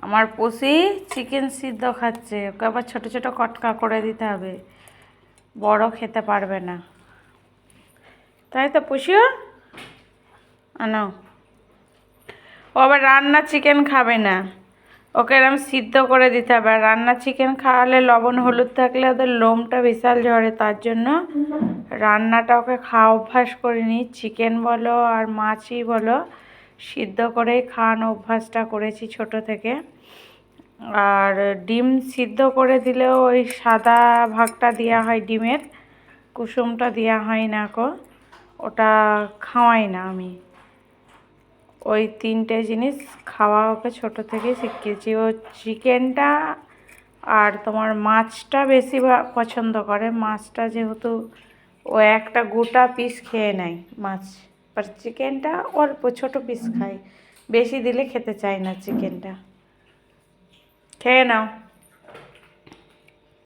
আমার পুষি চিকেন সিদ্ধ খাচ্ছে, ওকে আবার ছোট ছোট কটকা করে দিতে হবে, বড় খেতে পারবে না। তাই তো পুষিও আনো। ও আবার রান্না চিকেন খাবে না, ওকে এরকম সিদ্ধ করে দিতে হবে। আর রান্না চিকেন খাওয়ালে লবণ হলুদ থাকলে ওদের লোমটা বিশাল ঝরে, তার জন্য রান্নাটা ওকে খাওয়া অভ্যাস করিনি। চিকেন বলো আর মাছই বলো, সিদ্ধ করেই খাওয়ানো অভ্যাসটা করেছি ছোট থেকে। আর ডিম সিদ্ধ করে দিলেও ওই সাদা ভাগটা দেওয়া হয়, ডিমের কুসুমটা দেওয়া হয় না কো, ওটা খাওয়াই না আমি। ওই তিনটে জিনিস খাওয়া ওকে ছোটো থেকেই শিখিয়েছি। ও চিকেনটা আর তোমার মাছটা বেশি পছন্দ করে। মাছটা যেহেতু ও একটা গোটা পিস খেয়ে নেয় মাছ, আর চিকেনটা অল্প ছোটো পিস খায়, বেশি দিলে খেতে চায় না চিকেনটা। খেয়ে নাও।